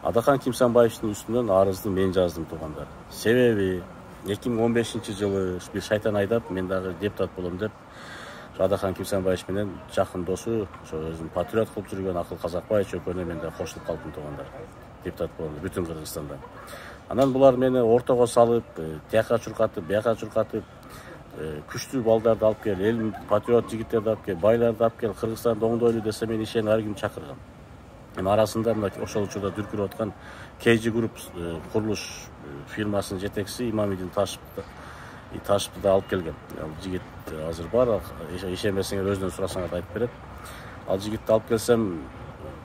Адахан Кимсанбаевичтин үстүнөн арызды мен жаздым туугандар. Себеби 2015-жылы бир шайтан айдап, мен дагы депутат болом деп, Адахан Кимсанбаевич менен жакын досу, ошо өзүн патриот кылып жүргөн Акыл Казакбаевич экөөнө мен да кошулуп калдым туугандар. Депутат болом бүтүн Кыргызстанда. Анан булар мени ортого салып, тияка чуркатып, бияка чуркатып, күчтүү балдарды алып кел, эл патриот жигиттерди алып кел, байларды алып кел, Кыргызстанды оңдойлу десе мен ишени ар ким чакырган. Арасында мына ошол учурда дүркүрөп аткан KG Group курулуш фирмасынын жетекчиси Имамидин Ташевди да алып келген. Ал жигит азыр бар, ишенбесеңер өзүнөн сурасаңар айтып берет. Ал жигитти алып келсем,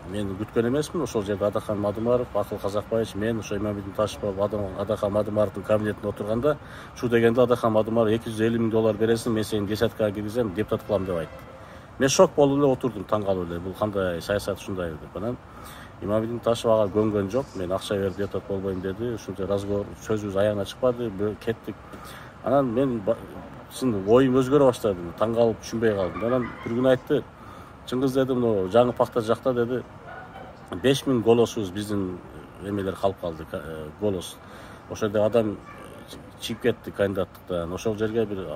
мен күткөн эмесмин. Ошол жерде Адахан Мадымаров, Акыл Казакбаевич, мен ошо Имамидин Ташев, Адахан Мадымаровдун кабинетине отурганда, шу дегенде Адахан Мадымаров $250 000 бересиң, мен сени десяткага киргизем, депутат кылам деп айтты. Мен шок болуп эле отурдум, таң калып эле. Бул кандай саясат ушундай деп. Анан Имамидин Ташев ага көнгөн жок. Мен акча берип депутат болбойм деди. Ушундай разговор сөзүбүз аягына чыкпады, кеттик. Анан мен оюм өзгөрө баштады. Таң калып түшүнбөй калдым. Анан бир күн айтты, Чыңгыз деди, мына жаңы пакта жакта деди, 5000 голосубуз биздин эмелер калып калды, голос. Ошол жерде адам чип кетти кандидаттыктан. Ошол жерге бир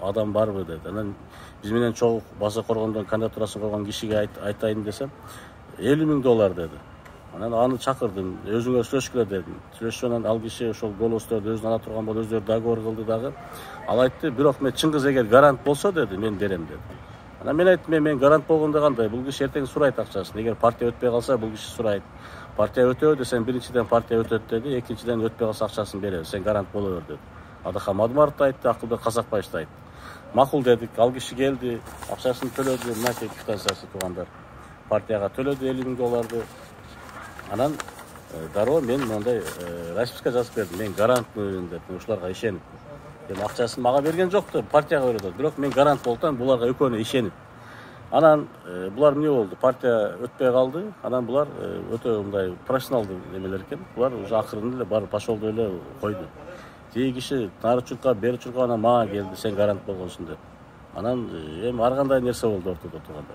адам барбы деди. Анан биз менен чогуу баса коргондон кандидатурасын койгон кишиге айтайын десем, $50 000 деди. Анан аны чакырдым, өзүңөр сүйлөшкүлө дедим. Сүйлөшкөндөн ал киши ошол голосторду өзүнө ала турган болуп, өздөрү договор кылды дагы. Ал айтты, бирок мен Чыңгыз эгер гарант болсо деди, мен берем деди. Анан мен айттым, мен гарант болгондо кандай, бул киши эртең сурайт акчасын. Эгер партия өтпөй калса, бул киши сурайт. Партия өтөбү десем, биринчиден партия өтөт деди, экинчиден өтпөй калса акчасын беребиз, сен гарант боло бер деди. Адахан Мадымаров да айтты, Акылбек Казакбаевич да айтты. Макул дедик, ал киши келди, акчасын төлөдү, мынакей квитанциясы туугандар. Партияга төлөдү $50 000. Анан дароо мен мындай расписка жазып бердим, мен гарантмын деп, ушуларга ишенип. Эми акчасын мага берген жок деп, партияга берет, бирок мен гарант болсом, буларга экөөнө ишенип. Анан булар эмне болду? Партия өтпөй калды. Анан булар өтө мындай профессионалдуу немелер экен. Булар уже акырында эле бар пошолду эле койду. Тиги киши нары чуркап, бери чуркап, анан мага келди, сен гарант болгонсуң деп. Анан эми ар кандай нерсе болду ортодо турганда.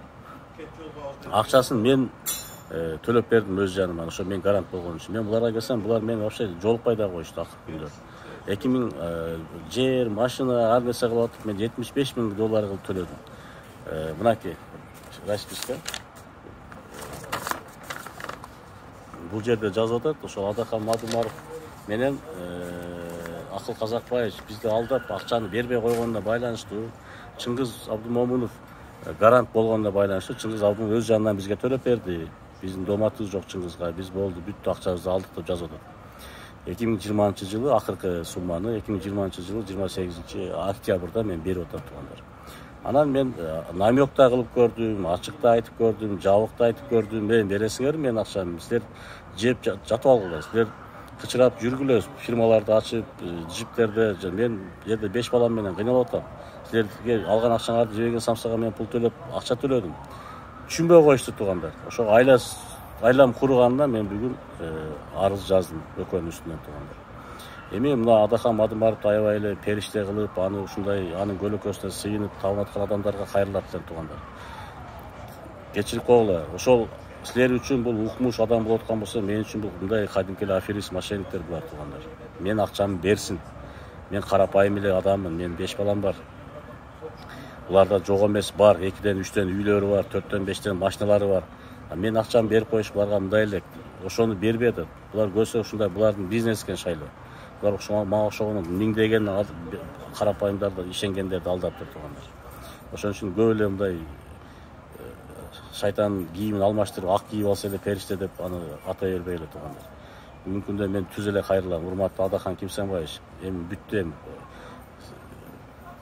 Акчасын мен төлөп бердим өз жаныма, ошо мен гарант болгон үчүн. Мен буларга келсем, булар мени вообще жолукпай да коюшту акыркы күндө. 2000 жер, машина, ар нерсе кылып атып, мен $75 000 кылып төлөдүм. Мынакей расписка. Бул жерде жазып атат, ошол Адахан Мадымаров менен Акыл Казакбаевич бизди алдап акчаны бербей койгонуна байланыштуу, Чыңгыз Абдумомунов гарант болгонуна байланыштуу, Чыңгыз Абдумомунов өз жанынан бизге төлөп берди. Биздин доматыбыз жок Чыңгызга, биз болду, бүттү, акчабызды алдык деп жазып атат. 2020-жылы акыркы сумманы 2020-жылы 28 октябрда мен берип атам туугандар. Анан мен намёкта кылып көрдүм, ачыкта айтып көрдүм, жабыкта айтып көрдүм. Мен бересиңер мен акчаны, силер жеп жатып алгыла, силер кычырап жүргүлө, фирмаларды ачып, джиптерде, мен жерде 5 балам менен кыйналып атам. Силерге алган акчаңарды жебеген самсага мен пул төлөп, акча төлөдүм. Түшүнбөй коюшту туугандар. Ошо айлам куруганына мен бүгүн арыз жаздым экөөнүн үстүнөн туугандар. Эми мына Адахан Мадымаровду аябай эле периште кылып, аны ушундай анын көлөкөсүнө сыйынып табынып аткан адамдарга кайрылат элем туугандар. Кечирип койгула. Ошол силер үчүн бул укмуш адам болуп аткан болсо, мен үчүн бул мындай кадимки аферист, мошенниктер булар туугандар. Мен акчамды берсин. Мен карапайым эле адаммын, мен 5 балам бар. Буларда жок эмес бар, 2ден 3ден үйлөрү бар, 4ден 5ден машиналары бар. Мен акчамды берип коюш буларга мындай эле, ошону бербеди. Булар көрсө ушундай булардын бизнес экен шайлоо. Булар мага окшогон миңдеген карапайымдарды, ишенгендерди алдап тургандар. Ошон үчүн көп эле мындай шайтан кийимин алмаштырып, ак кийип алса эле периште деп аны атай бербей эле тургандар. Бүгүнкү күндө мен түз эле кайрылам. Урматтуу Адахан Кимсанбаевич, эми бүттү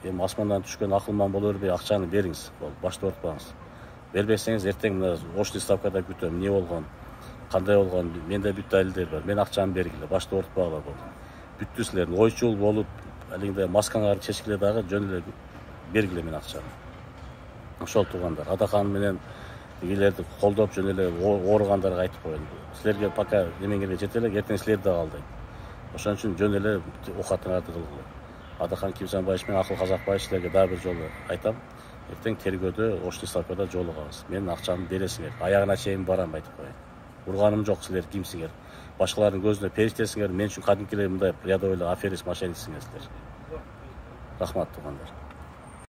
эми асмандан түшкөн акылман боло бербей акчаны бериңиз. Башты ортпаңыз. Бербесеңиз эртең мына очный ставкада күтөм. Эмне болгон? Кандай болгон? Менде бүт далилдер бар. Мен акчаны бергиле, башты ортпагыла болду. Бүттү силер ойчул болуп, алиңде маскаңарды чечкиле дагы жөн эле бергиле мен акчаны. Ошол туугандар, Адахан менен игилерди колдоп жөн эле ооругандарга айтып коеюн. Силерге пока немеңерге жете элек, эртең силерди дагы алдайм. Ошон үчүн жөн эле оокатыңарды кылгыла. Адахан Кимсанбаевич менен Акыл Казакбаевич силерге дагы бир жолу айтам. Эртең тергөөдө очный ставкада жолугабыз. Мен акчамды бересиңер. Аягына чейин барам айтып коеюн. урганым жок, силер кимсиңер? Башкалардын көзүнө периштесиңер, мен үчүн кадимкилер мындай рядовой аферист, мошенниксиңер силер. Рахмат туугандар.